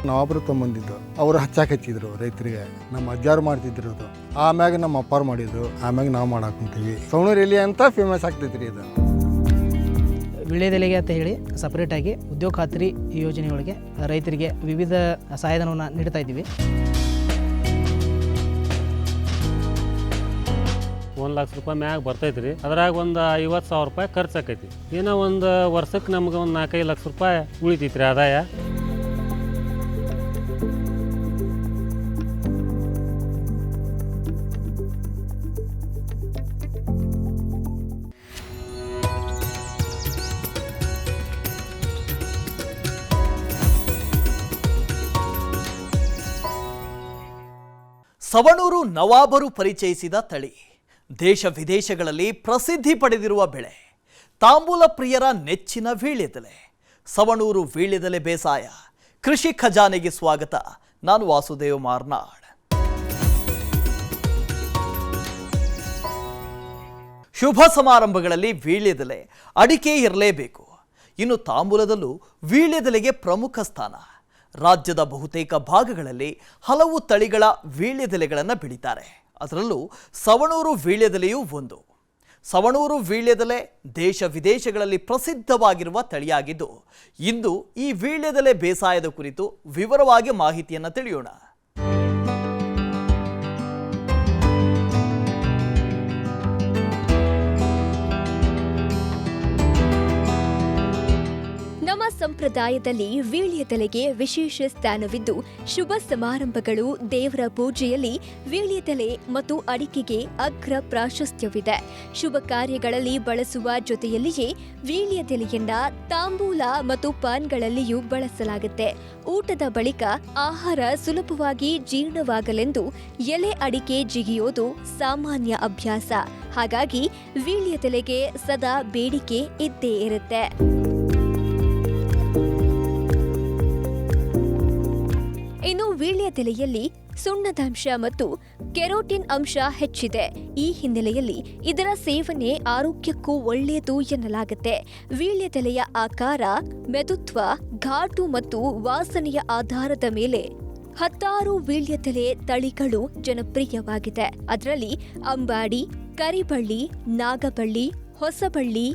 ನವಾಬರು ತೊಗೊಂಬಂದಿದ್ದು ಅವರು ಹಚ್ಚಿದ್ರು ರೈತರಿಗೆ. ನಮ್ಮ ಅಜ್ಜಾರು ಮಾಡ್ತಿದ್ರು ಅದು, ಆಮ್ಯಾಗ ನಮ್ಮ ಅಪ್ಪಾರು ಮಾಡಿದ್ರು, ಆಮ್ಯಾಗ ನಾವು ಮಾಡಾಕೊಂತೀವಿ. ಸವಣೂರು ಎಲೆ ಅಂತ ಫೇಮಸ್ ಆಗ್ತೈತ್ರಿ ಇದು. ವೀಳ್ಯದೆಲೆಗೆ ಅಂತ ಹೇಳಿ ಸಪ್ರೇಟಾಗಿ ಉದ್ಯೋಗ ಖಾತ್ರಿ ಯೋಜನೆಯೊಳಗೆ ರೈತರಿಗೆ ವಿವಿಧ ಸಹಾಯಧನವನ್ನು ನೀಡ್ತಾ ಇದ್ದೀವಿ. 1 ಲಕ್ಷ ರೂಪಾಯಿ ಮ್ಯಾಗ ಬರ್ತೈತೆ ರೀ. ಅದ್ರಾಗ ಒಂದು 50,000 ರೂಪಾಯಿ ಖರ್ಚು ಆಕೈತಿ. ಏನೋ ಒಂದು ವರ್ಷಕ್ಕೆ ನಮ್ಗೆ ಒಂದು 4-5 ಲಕ್ಷ ರೂಪಾಯಿ ಉಳಿತೈತಿ ರೀ ಆದಾಯ. ಸವಣೂರು ನವಾಬರು ಪರಿಚಯಿಸಿದ ತಳಿ, ದೇಶ ವಿದೇಶಗಳಲ್ಲಿ ಪ್ರಸಿದ್ಧಿ ಪಡೆದಿರುವ ಬೆಳೆ, ತಾಂಬೂಲ ಪ್ರಿಯರ ನೆಚ್ಚಿನ ವೀಳ್ಯದೆಲೆ. ಸವಣೂರು ವೀಳ್ಯದೆಲೆ ಬೇಸಾಯ ಕೃಷಿ ಖಜಾನೆಗೆ ಸ್ವಾಗತ. ನಾನು ವಾಸುದೇವ್ ಮಾರ್ನಾಡ್. ಶುಭ ಸಮಾರಂಭಗಳಲ್ಲಿ ವೀಳ್ಯದೆಲೆ, ಅಡಿಕೆ ಇರಲೇಬೇಕು. ಇನ್ನು ತಾಂಬೂಲದಲ್ಲೂ ವೀಳ್ಯದೆಲೆಗೆ ಪ್ರಮುಖ ಸ್ಥಾನ. ರಾಜ್ಯದ ಬಹುತೇಕ ಭಾಗಗಳಲ್ಲಿ ಹಲವು ತಳಿಗಳ ವೀಳ್ಯದೆಲೆಗಳನ್ನು ಬೆಳೀತಾರೆ. ಅದರಲ್ಲೂ ಸವಣೂರು ವೀಳ್ಯದೆಲೆಯೂ ಒಂದು. ಸವಣೂರು ವೀಳ್ಯದೆಲೆ ದೇಶ ವಿದೇಶಗಳಲ್ಲಿ ಪ್ರಸಿದ್ಧವಾಗಿರುವ ತಳಿಯಾಗಿದ್ದು, ಇಂದು ಈ ವೀಳ್ಯದೆಲೆ ಬೇಸಾಯದ ಕುರಿತು ವಿವರವಾಗಿ ಮಾಹಿತಿಯನ್ನು ತಿಳಿಯೋಣ. ನಮ್ಮ ಸಂಪ್ರದಾಯದಲ್ಲಿ ವೀಳ್ಯದೆಲೆಗೆ ವಿಶೇಷ ಸ್ಥಾನವಿದ್ದು, ಶುಭ ಸಮಾರಂಭಗಳು, ದೇವರ ಪೂಜೆಯಲ್ಲಿ ವೀಳ್ಯದೆಲೆ ಮತ್ತು ಅಡಿಕೆಗೆ ಅಗ್ರ ಪ್ರಾಶಸ್ತ್ಯವಿದೆ. ಶುಭ ಕಾರ್ಯಗಳಲ್ಲಿ ಬಳಸುವ ಜೊತೆಯಲ್ಲಿಯೇ ವೀಳ್ಯದೆಲೆಯನ್ನ ತಾಂಬೂಲ ಮತ್ತು ಪಾನ್ಗಳಲ್ಲಿಯೂ ಬಳಸಲಾಗುತ್ತೆ. ಊಟದ ಬಳಿಕ ಆಹಾರ ಸುಲಭವಾಗಿ ಜೀರ್ಣವಾಗಲೆಂದು ಎಲೆ ಅಡಿಕೆ ಜಿಗಿಯೋದು ಸಾಮಾನ್ಯ ಅಭ್ಯಾಸ. ಹಾಗಾಗಿ ವೀಳ್ಯದೆಲೆಗೆ ಸದಾ ಬೇಡಿಕೆ ಇದ್ದೇ ಇರುತ್ತೆ. ಇನ್ನು ವೀಳ್ಯದೆಲೆಯಲ್ಲಿ ಸುಣ್ಣದಂಶ ಮತ್ತು ಕೆರೋಟಿನ್ ಅಂಶ ಹೆಚ್ಚಿದೆ. ಈ ಹಿನ್ನೆಲೆಯಲ್ಲಿ ಇದರ ಸೇವನೆ ಆರೋಗ್ಯಕ್ಕೂ ಒಳ್ಳೆಯದು ಎನ್ನಲಾಗುತ್ತೆ. ವೀಳ್ಯದೆಲೆಯ ಆಕಾರ, ಮೆದುತ್ವ, ಘಾಟು ಮತ್ತು ವಾಸನೆಯ ಆಧಾರದ ಮೇಲೆ 10 ವೀಳ್ಯದೆಲೆ ತಳಿಗಳು ಜನಪ್ರಿಯವಾಗಿದೆ. ಅದರಲ್ಲಿ ಅಂಬಾಡಿ, ಕರಿಬಳ್ಳಿ, ನಾಗಬಳ್ಳಿ, ಹೊಸಬಳ್ಳಿ,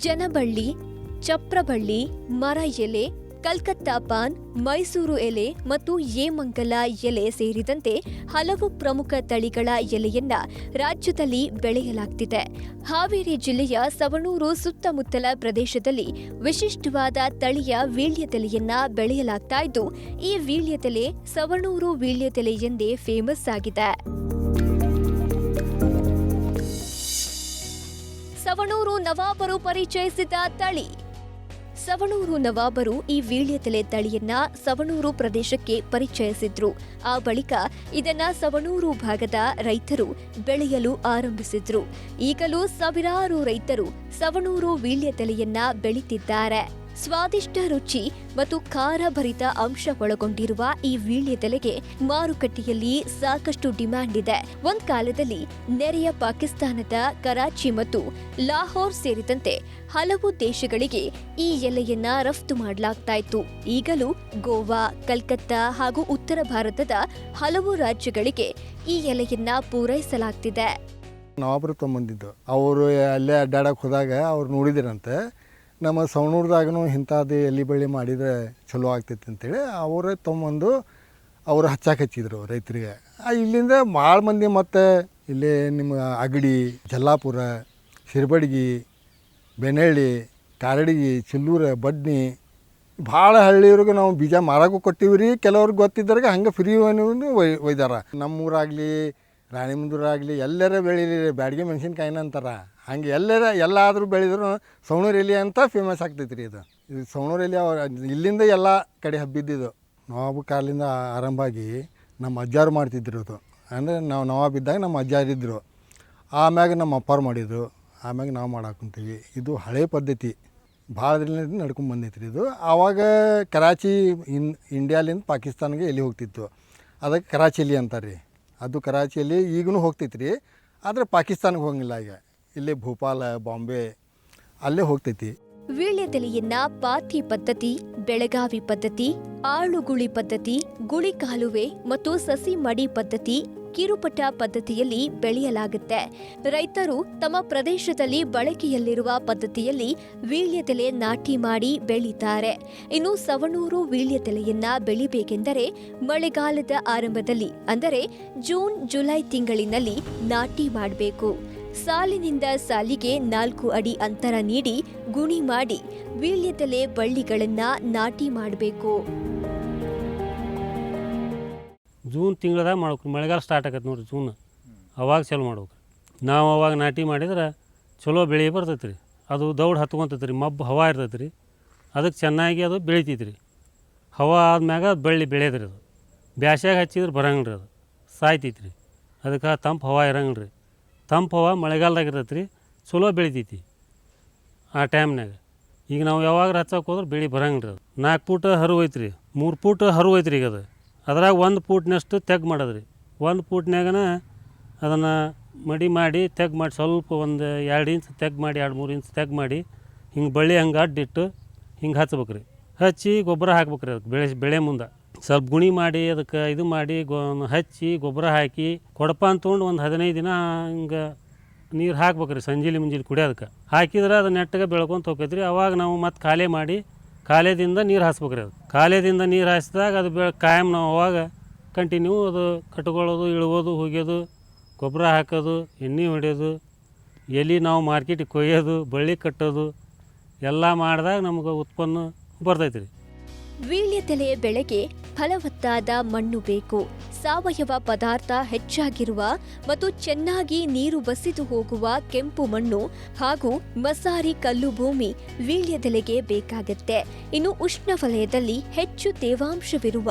ಜನಬಳ್ಳಿ, ಚಪ್ರಬಳ್ಳಿ, ಮರ ಎಲೆ, ಕಲ್ಕತ್ತಾ ಪಾನ್, ಮೈಸೂರು ಎಲೆ ಮತ್ತು ಏಮಂಗಲ ಎಲೆ ಸೇರಿದಂತೆ ಹಲವು ಪ್ರಮುಖ ತಳಿಗಳ ಎಲೆಯನ್ನ ರಾಜ್ಯದಲ್ಲಿ ಬೆಳೆಯಲಾಗ್ತಿದೆ. ಹಾವೇರಿ ಜಿಲ್ಲೆಯ ಸವಣೂರು ಸುತ್ತಮುತ್ತಲ ಪ್ರದೇಶದಲ್ಲಿ ವಿಶಿಷ್ಟವಾದ ತಳಿಯ ವೀಳ್ಯದೆಲೆಯನ್ನ ಬೆಳೆಯಲಾಗ್ತಾ ಇದ್ದು, ಈ ವೀಳ್ಯದೆಲೆ ಸವಣೂರು ವೀಳ್ಯದೆಲೆ ಎಂದೇ ಫೇಮಸ್ ಆಗಿದೆ. ಸವಣೂರು ನವಾಬರು ಪರಿಚಯಿಸಿದ ತಳಿ. ಸವಣೂರು ನವಾಬರು ಈ ವೀಳ್ಯದೆಲೆ ತಳಿಯನ್ನ ಸವಣೂರು ಪ್ರದೇಶಕ್ಕೆ ಪರಿಚಯಿಸಿದ್ರು. ಆ ಬಳಿಕ ಇದನ್ನ ಸವಣೂರು ಭಾಗದ ರೈತರು ಬೆಳೆಯಲು ಆರಂಭಿಸಿದ್ರು. ಈಗಲೂ ಸಾವಿರಾರು ರೈತರು ಸವಣೂರು ವೀಳ್ಯದೆಲೆಯನ್ನ ಬೆಳೀತಿದ್ದಾರೆ. ಸ್ವಾದಿಷ್ಟ ರುಚಿ ಮತ್ತು ಖಾರಭರಿತ ಅಂಶ ಒಳಗೊಂಡಿರುವ ಈ ವೀಳ್ಯದೆಲೆಗೆ ಮಾರುಕಟ್ಟೆಯಲ್ಲಿ ಸಾಕಷ್ಟು ಡಿಮ್ಯಾಂಡ್ ಇದೆ. ಒಂದ್ ಕಾಲದಲ್ಲಿ ನೆರೆಯ ಪಾಕಿಸ್ತಾನದ ಕರಾಚಿ ಮತ್ತು ಲಾಹೋರ್ ಸೇರಿದಂತೆ ಹಲವು ದೇಶಗಳಿಗೆ ಈ ಎಲೆಯನ್ನ ರಫ್ತು ಮಾಡಲಾಗ್ತಾ ಇತ್ತು. ಈಗಲೂ ಗೋವಾ, ಕಲ್ಕತ್ತಾ ಹಾಗೂ ಉತ್ತರ ಭಾರತದ ಹಲವು ರಾಜ್ಯಗಳಿಗೆ ಈ ಎಲೆಯನ್ನ ಪೂರೈಸಲಾಗ್ತಿದೆ. ನವಾಬರು ತೊಗೊಂಬಂದಿದ್ದು ಅವರು ಅಲ್ಲೇ ಅಡ್ಡಾಡಕ್ಕೆ ಹೋದಾಗ ಅವ್ರು ನೋಡಿದಿರಂತೆ, ನಮ್ಮ ಸವಣೂರ್ದಾಗೂ ಇಂಥದ್ದು ಎಲೆ ಬಳ್ಳಿ ಮಾಡಿದರೆ ಚಲೋ ಆಗ್ತೈತಿ ಅಂತೇಳಿ ಅವರೇ ತೊಗೊಂಬಂದು ಅವರು ಹಚ್ಚಿದ್ರು ರೈತರಿಗೆ. ಇಲ್ಲಿಂದ ಭಾಳ ಮಂದಿ ಮತ್ತು ಇಲ್ಲಿ ನಿಮ್ಮ ಅಗಡಿ, ಜಲ್ಲಾಪುರ, ಶಿರ್ಬಡ್ಗಿ, ಬೆನಹಳ್ಳಿ, ಕಾರಡಗಿ, ಚಿಲ್ಲೂರು, ಬಡ್ನಿ ಭಾಳ ಹಳ್ಳಿಯವ್ರಿಗೆ ನಾವು ಬೀಜ ಮಾರಾಗೂ ಕೊಟ್ಟಿವಿ ರೀ. ಕೆಲವ್ರಿಗೆ ಗೊತ್ತಿದ್ದವ್ರಿಗೆ ಹಂಗೆ ಫ್ರೀ ಒಯ್ದಾರ. ನಮ್ಮೂರಾಗಲಿ ರಾಣಿಮಂದೂರಾಗಲಿ ಎಲ್ಲರ ಬೆಳೀಲಿ, ಬ್ಯಾಡಿಗೆ ಮೆಣಸಿನ್ಕಾಯಿನ ಅಂತಾರೆ. ಹಂಗೆ ಎಲ್ಲಾದರೂ ಬೆಳೆದ್ರು ಸವಣೂರು ಎಲೆ ಅಂತ ಫೇಮಸ್ ಆಗ್ತೈತೆ ರೀ. ಇದು ಸವಣೂರು ಎಲೆ ಇಲ್ಲಿಂದ ಎಲ್ಲ ಕಡೆ ಹಬ್ಬಿದ್ದಿದ್ದು. ನವಾಬ ಕಾಲಿಂದ ಆರಂಭ ಆಗಿ ನಮ್ಮ ಅಜ್ಜಾರು ಮಾಡ್ತಿದ್ರು ಅದು. ಅಂದರೆ ನಾವು ನವಾಬ್ ಇದ್ದಾಗ ನಮ್ಮ ಅಜ್ಜಾರಿದ್ದರು, ಆಮ್ಯಾಗ ನಮ್ಮ ಅಪ್ಪಾರು ಮಾಡಿದರು, ಆಮ್ಯಾಗ ನಾವು ಮಾಡಾಕೊಂತೀವಿ. ಇದು ಹಳೆ ಪದ್ಧತಿ, ಭಾಳ ದಿನದಿಂದ ನಡ್ಕೊಂಡು ಬಂದೈತೆ ರೀ ಇದು. ಆವಾಗ ಕರಾಚಿ ಇಂಡಿಯಾಲಿಂದ ಪಾಕಿಸ್ತಾನ್ಗೆ ಎಲ್ಲಿ ಹೋಗ್ತಿತ್ತು, ಅದಕ್ಕೆ ಕರಾಚಿ ಎಲೆ ಅಂತಾರೆ ರೀ. ಅದು ಕರಾಚಿಯಲ್ಲಿ ಈಗೂ ಹೋಗ್ತೈತೆ ರೀ, ಆದರೆ ಪಾಕಿಸ್ತಾನಕ್ಕೆ ಹೋಗಂಗಿಲ್ಲ. ಈಗ ಇಲ್ಲೇ ಭೋಪಾಲ, ಬಾಂಬೆ ಅಲ್ಲೇ ಹೋಗ್ತೈತಿ. ವೀಳ್ಯದೆಲೆಯನ್ನ ಪಾತಿ ಪದ್ಧತಿ, ಬೆಳಗಾವಿ ಪದ್ಧತಿ, ಆಳುಗುಳಿ ಪದ್ಧತಿ, ಗುಳಿ ಕಾಲುವೆ ಮತ್ತು ಸಸಿ ಮಡಿ ಪದ್ಧತಿ, ಕಿರುಪಟ ಪದ್ಧತಿಯಲ್ಲಿ ಬೆಳೆಯಲಾಗುತ್ತೆ. ರೈತರು ತಮ್ಮ ಪ್ರದೇಶದಲ್ಲಿ ಬಳಕೆಯಲ್ಲಿರುವ ಪದ್ಧತಿಯಲ್ಲಿ ವೀಳ್ಯದೆಲೆ ನಾಟಿ ಮಾಡಿ ಬೆಳೀತಾರೆ. ಇನ್ನು ಸವಣೂರು ವೀಳ್ಯದೆಲೆಯನ್ನ ಬೆಳಿಬೇಕೆಂದರೆ ಮಳೆಗಾಲದ ಆರಂಭದಲ್ಲಿ ಅಂದರೆ ಜೂನ್ ಜುಲೈ ತಿಂಗಳಿನಲ್ಲಿ ನಾಟಿ ಮಾಡಬೇಕು. ಸಾಲಿನಿಂದ ಸಾಲಿಗೆ 4 ಅಡಿ ಅಂತರ ನೀಡಿ ಗುಣಿ ಮಾಡಿ ವೀಳ್ಯದೆಲೆ ಬಳ್ಳಿಗಳನ್ನ ನಾಟಿ ಮಾಡಬೇಕು. ಜೂನ್ ತಿಂಗಳದಾಗ ಮಾಡ್ಬೇಕು. ಮಳೆಗಾಲ ಸ್ಟಾರ್ಟ್ ಆಗತ್ತೆ ನೋಡಿರಿ, ಜೂನ್ ಅವಾಗ ಚಾಲು ಮಾಡ್ಬೇಕು. ನಾವು ಅವಾಗ ನಾಟಿ ಮಾಡಿದ್ರೆ ಚಲೋ ಬೆಳೆ ಬರ್ತೈತೆ ರೀ. ಅದು ದೌಡ್ ಹತ್ಕೊಂತೈತೆ ರೀ, ಮಬ್ಬು ಹವಾ ಇರ್ತೈತೆ ರೀ, ಅದಕ್ಕೆ ಚೆನ್ನಾಗಿ ಅದು ಬೆಳಿತೈತೆ ರೀ. ಹವಾ ಆದ್ಮ್ಯಾಗ ಅದು ಬಳ್ಳಿ ಬೆಳೆಯದ್ರಿ. ಅದು ಬ್ಯಾಸ್ಯಾಗ ಹಚ್ಚಿದ್ರೆ ಬರಂಗಿಲ್ಲ ರೀ, ಅದು ಸಾಯ್ತೈತೆ ರೀ. ಅದಕ್ಕೆ ತಂಪು ಹವಾ ಇರಂಗಿಲ್ಲ ರೀ. ತಂಪು ಹವಾ ಮಳೆಗಾಲದಾಗ ಇರ್ತೈತೆ ರೀ, ಚಲೋ ಬೆಳಿತೈತಿ ಆ ಟೈಮ್ನಾಗ. ಈಗ ನಾವು ಯಾವಾಗ ಹಚ್ಚಕ್ಕೆ ಹೋದ್ರೆ ಬೆಳೆ ಬರಂಗಿಲ್ಲ ರೀ. ಅದು 4 ಫೂಟ್ ಹರಿವು ಐತೆ ರೀ, 3 ಫೂಟ್ ಹರಿವು ಐತೆ ರೀ. ಈಗ ಅದು ಅದ್ರಾಗ 1 ಫೂಟ್ನಷ್ಟು ತೆಗ್ ಮಾಡೋದು ರೀ. 1 ಫೂಟ್ನಾಗನ ಅದನ್ನು ಮಡಿ ಮಾಡಿ ತೆಗ್ ಮಾಡಿ ಸ್ವಲ್ಪ ಒಂದು 2 ಇಂಚ್ ತೆಗ್ ಮಾಡಿ 2-3 ಇಂಚ್ ತೆಗ್ ಮಾಡಿ ಹಿಂಗೆ ಬಳ್ಳಿ ಹಂಗೆ ಅಡ್ಡಿಟ್ಟು ಹಿಂಗೆ ಹಚ್ಬೇಕು ರೀ. ಹಚ್ಚಿ ಗೊಬ್ಬರ ಹಾಕ್ಬೇಕು ರೀ. ಅದಕ್ಕೆ ಬೆಳೆ ಮುಂದೆ ಸ್ವಲ್ಪ ಗುಣಿ ಮಾಡಿ ಅದಕ್ಕೆ ಇದು ಮಾಡಿ ಹಚ್ಚಿ ಗೊಬ್ಬರ ಹಾಕಿ ಕೊಡಪ ಅಂತ ತೊಗೊಂಡು ಒಂದು 15 ದಿನ ಹಿಂಗೆ ನೀರು ಹಾಕ್ಬೇಕು ರೀ. ಸಂಜೆಲಿ ಮುಂಜಾನೆ ಕುಡಿಯೋದಕ್ಕೆ ಹಾಕಿದ್ರೆ ಅದು ನೆಟ್ಟಗೆ ಬೆಳ್ಕೊಂತ ಹೋಗ್ತೈತೆ ರೀ. ಅವಾಗ ನಾವು ಮತ್ತೆ ಖಾಲಿ ಮಾಡಿ ಕಾಲೇದಿಂದ ನೀರು ಹಾಸ್ಬೇಕು ರೀ. ಅದು ಕಾಲೇದಿಂದ ನೀರು ಹಾಸಿದಾಗ ಅದು ಕಾಯಂ ನಾವು ಅವಾಗ ಕಂಟಿನ್ಯೂ ಅದು ಕಟ್ಕೊಳ್ಳೋದು, ಇಳ್ಬೋದು, ಹೋಗ್ಯೋದು, ಗೊಬ್ಬರ ಹಾಕೋದು, ಎಣ್ಣೆ ಹೊಡೆಯೋದು, ಎಲೆ ನಾವು ಮಾರ್ಕೆಟಿಗೆ ಕೊಯ್ಯೋದು, ಬಳ್ಳಿ ಕಟ್ಟೋದು ಎಲ್ಲ ಮಾಡಿದಾಗ ನಮ್ಗೆ ಉತ್ಪನ್ನ ಬರ್ತೈತೆ ರೀ. ವೀಳ್ಯದೆಲೆ ಬೆಳೆಗೆ ಫಲವತ್ತಾದ ಮಣ್ಣು ಬೇಕು. ಸಾವಯವ ಪದಾರ್ಥ ಹೆಚ್ಚಾಗಿರುವ ಮತ್ತು ಚೆನ್ನಾಗಿ ನೀರು ಬಸಿದು ಹೋಗುವ ಕೆಂಪು ಮಣ್ಣು ಹಾಗೂ ಮಸಾರಿ ಕಲ್ಲು ಭೂಮಿ ವೀಳ್ಯದೆಲೆಗೆ ಬೇಕಾಗುತ್ತೆ. ಇನ್ನು ಉಷ್ಣವಲಯದಲ್ಲಿ ಹೆಚ್ಚು ತೇವಾಂಶವಿರುವ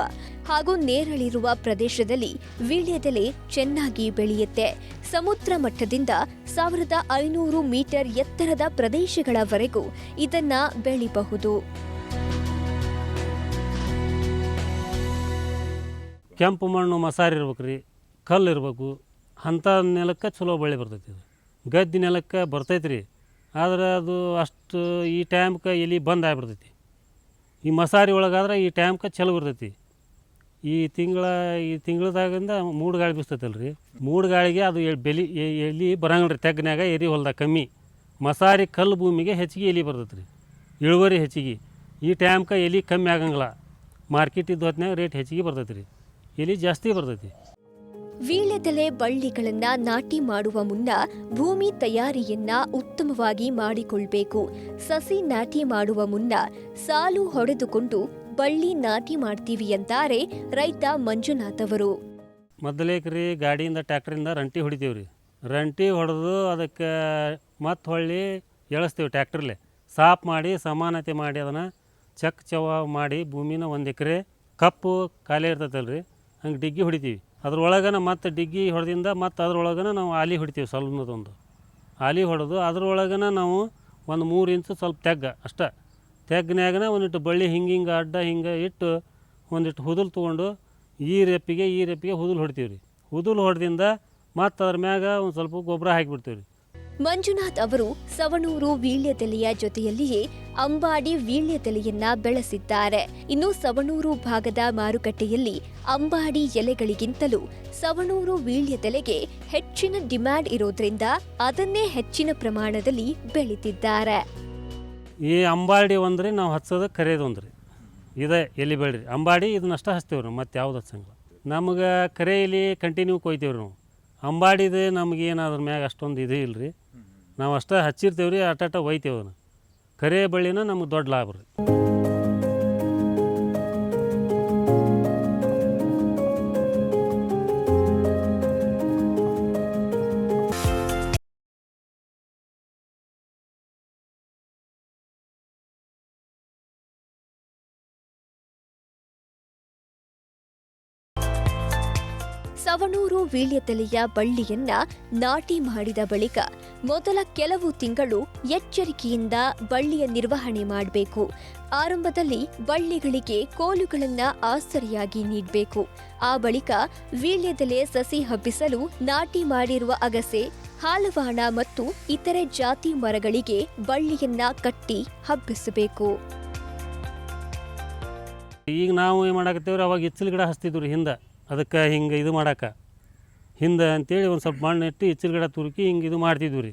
ಹಾಗೂ ನೇರಳಿರುವ ಪ್ರದೇಶದಲ್ಲಿ ವೀಳ್ಯದೆಲೆ ಚೆನ್ನಾಗಿ ಬೆಳೆಯುತ್ತೆ. ಸಮುದ್ರ ಮಟ್ಟದಿಂದ 1500 ಮೀಟರ್ ಎತ್ತರದ ಪ್ರದೇಶಗಳವರೆಗೂ ಇದನ್ನ ಬೆಳೆಯಬಹುದು. ಕೆಂಪು ಮಣ್ಣು ಮಸಾರಿ ಇರ್ಬೇಕು ರೀ, ಕಲ್ಲು ಇರಬೇಕು. ಅಂಥ ನೆಲಕ್ಕೆ ಚಲೋ ಬಳ್ಳಿ ಬರ್ತೈತಿ. ಇದು ಗದ್ದೆ ನೆಲಕ್ಕೆ ಬರ್ತೈತೆ ರೀ, ಆದ್ರೆ ಅದು ಅಷ್ಟು ಈ ಟೈಮ್ಗೆ ಎಲೆ ಬಂದ್ ಆಗಿಬಿಡ್ತೈತಿ. ಈ ಮಸಾರಿ ಒಳಗಾದ್ರೆ ಈ ಟೈಮ್ಗೆ ಚಲೋ ಇರ್ತೈತಿ. ಈ ತಿಂಗಳದಾಗಿಂದ ಮೂಡು ಗಾಳಿ ಬೀಸ್ತೈತಲ್ಲ ರೀ, ಮೂಡು ಗಾಳಿಗೆ ಅದು ಎಲೆ ಬರಂಗಿಲ್ಲ ರೀ. ತೆಗ್ನ್ಯಾಗ ಎರಿ ಹೊಲ್ದಾಗ ಕಮ್ಮಿ, ಮಸಾರಿ ಕಲ್ಲು ಭೂಮಿಗೆ ಹೆಚ್ಚಿಗೆ ಎಲೆ ಬರ್ತೈತೆ ರೀ, ಇಳುವರಿ ಹೆಚ್ಚಿಗೆ. ಈ ಟೈಮ್ಗೆ ಎಲೆ ಕಮ್ಮಿ ಆಗಂಗಿಲ್ಲ. ಮಾರ್ಕೆಟ್ ಇದ್ದು ಹೊತ್ನಾಗ ರೇಟ್ ಹೆಚ್ಚಿಗೆ ಬರ್ತೈತೆ ರೀ, ಎಲೆ ಜಾಸ್ತಿ ಬರ್ತೈತಿ. ವೀಳ್ಯದೆಲೆ ಬಳ್ಳಿಗಳನ್ನ ನಾಟಿ ಮಾಡುವ ಮುನ್ನ ಭೂಮಿ ತಯಾರಿಯನ್ನ ಉತ್ತಮವಾಗಿ ಮಾಡಿಕೊಳ್ಬೇಕು. ಸಸಿ ನಾಟಿ ಮಾಡುವ ಮುನ್ನ ಸಾಲು ಹೊಡೆದುಕೊಂಡು ಬಳ್ಳಿ ನಾಟಿ ಮಾಡ್ತೀವಿ ಅಂತಾರೆ ರೈತ ಮಂಜುನಾಥ್ ಅವರು. ಮೊದಲೇಕ್ ರೀ ಗಾಡಿಯಿಂದ ಟ್ಯಾಕ್ಟ್ರಿಂದ ರಂಟಿ ಹೊಡಿತೀವಿ ರೀ. ರಂಟಿ ಹೊಡೆದು ಅದಕ್ಕೆ ಮತ್ತೆ ಹೊಳ್ಳಿ ಎಳಿಸ್ತೀವಿ ಟ್ಯಾಕ್ಟ್ರಲ್ಲೇ. ಸಾಫ್ ಮಾಡಿ ಸಮಾನತೆ ಮಾಡಿ ಅದನ್ನು ಚಕ್ ಚವ ಮಾಡಿ ಭೂಮಿನ 1 ಎಕರೆ ಕಪ್ಪು ಖಾಲಿ ಇರ್ತೈತಲ್ಲ ರೀ, ಹಂಗೆ ಡಿಗ್ಗಿ ಹೊಡಿತೀವಿ. ಅದ್ರೊಳಗನ ಮತ್ತೆ ಡಿಗ್ಗಿ ಹೊಡೆದಿಂದ ಮತ್ತೆ ಅದ್ರೊಳಗನ ನಾವು ಆಲಿ ಹೊಡಿತೀವಿ. ಸ್ವಲ್ಪದೊಂದು ಆಲಿ ಹೊಡೆದು ಅದ್ರೊಳಗನ ನಾವು ಒಂದು 3 ಇಂಚು ಸ್ವಲ್ಪ ತೆಗ್ಗ ಅಷ್ಟೇ. ತೆಗ್ನ್ಯಾಗನ ಒಂದಿಟ್ಟು ಬಳ್ಳಿ ಹಿಂಗೆ ಅಡ್ಡ ಹಿಂಗೆ ಇಟ್ಟು ಒಂದಿಟ್ಟು ಹುದುಲು ತೊಗೊಂಡು ಈ ರೆಪ್ಪಿಗೆ ಹುದುಲು ಹೊಡಿತೀವಿ ರೀ. ಹುದುಲು ಹೊಡೆದಿಂದ ಮತ್ತು ಅದ್ರ ಮ್ಯಾಗ ಒಂದು ಸ್ವಲ್ಪ ಗೊಬ್ಬರ ಹಾಕಿಬಿಡ್ತೀವಿ ರೀ. ಮಂಜುನಾಥ್ ಅವರು ಸವಣೂರು ವೀಳ್ಯದೆಲೆಯ ಜೊತೆಯಲ್ಲಿಯೇ ಅಂಬಾಡಿ ವೀಳ್ಯದೆಲೆಯನ್ನ ಬೆಳೆಸಿದ್ದಾರೆ. ಇನ್ನು ಸವಣೂರು ಭಾಗದ ಮಾರುಕಟ್ಟೆಯಲ್ಲಿ ಅಂಬಾಡಿ ಎಲೆಗಳಿಗಿಂತಲೂ ಸವಣೂರು ವೀಳ್ಯದೆಲೆಗೆ ಹೆಚ್ಚಿನ ಡಿಮ್ಯಾಂಡ್ ಇರೋದ್ರಿಂದ ಅದನ್ನೇ ಹೆಚ್ಚಿನ ಪ್ರಮಾಣದಲ್ಲಿ ಬೆಳೀತಿದ್ದಾರೆ. ಈ ಅಂಬಾಡಿ ಒಂದ್ರಿ ನಾವು ಹಚ್ಚೋದು ಕರೆಯೋದು ಒಂದ್ರಿ, ಇದೇ ಎಲೆ ಬೆಳ್ರಿ ಅಂಬಾಡಿ ಇದನ್ನಷ್ಟ ಹಚ್ತೇವೆ ರೀ, ಮತ್ತು ಯಾವ್ದು ಹಚ್ಚಂಗಿಲ್ಲ. ನಮ್ಗೆ ಕರೆ ಎಲೆ ಕಂಟಿನ್ಯೂ ಕೊಯ್ತೇವೆ ರೀ ನಾವು. ಅಂಬಾಡಿದು ನಮಗೇನು ಅದ್ರ ಮ್ಯಾಗ ಅಷ್ಟೊಂದು ಇದು ಇಲ್ಲ ರೀ, ನಾವು ಅಷ್ಟೇ ಹಚ್ಚಿರ್ತೇವೆ ರೀ, ಅಟ್ಟ ಒಯ್ತೇವೆ ಅದನ್ನು. ಕರೆ ಬಳ್ಳಿನ ನಮ್ಗೆ ದೊಡ್ಡ ಲಾಭ ರೀ. ಸವಣೂರು ವೀಳ್ಯದೆಲೆಯ ಬಳ್ಳಿಯನ್ನ ನಾಟಿ ಮಾಡಿದ ಬಳಿಕ ಮೊದಲ ಕೆಲವು ತಿಂಗಳು ಎಚ್ಚರಿಕೆಯಿಂದ ಬಳ್ಳಿಯ ನಿರ್ವಹಣೆ ಮಾಡಬೇಕು. ಆರಂಭದಲ್ಲಿ ಬಳ್ಳಿಗಳಿಗೆ ಕೋಲುಗಳನ್ನ ಆಸರೆಯಾಗಿ ನೀಡಬೇಕು. ಆ ಬಳಿಕ ವೀಳ್ಯದೆಲೆ ಸಸಿ ಹಬ್ಬಿಸಲು ನಾಟಿ ಮಾಡಿರುವ ಅಗಸೆ ಹಾಲವಾಣ ಮತ್ತು ಇತರೆ ಜಾತಿ ಮರಗಳಿಗೆ ಬಳ್ಳಿಯನ್ನ ಕಟ್ಟಿ ಹಬ್ಬಿಸಬೇಕು. ಈಗ ನಾವು ಏನು ಮಾಡಾಕತ್ತೇವ್ರಿ, ಅವಾಗ ಇಚ್ಚಲು ಗಿಡ ಹಚ್ತಿದ್ವಿ ರೀ ಹಿಂದೆ, ಅದಕ್ಕೆ ಹಿಂಗೆ ಇದು ಮಾಡಕ್ಕೆ ಹಿಂದೆ ಅಂತೇಳಿ ಒಂದು ಸ್ವಲ್ಪ ಮಣ್ಣು ಇಟ್ಟು ಇಚ್ಚಲು ಗಿಡ ತುರುಕಿ ಹಿಂಗೆ ಇದು ಮಾಡ್ತಿದ್ವಿ ರೀ.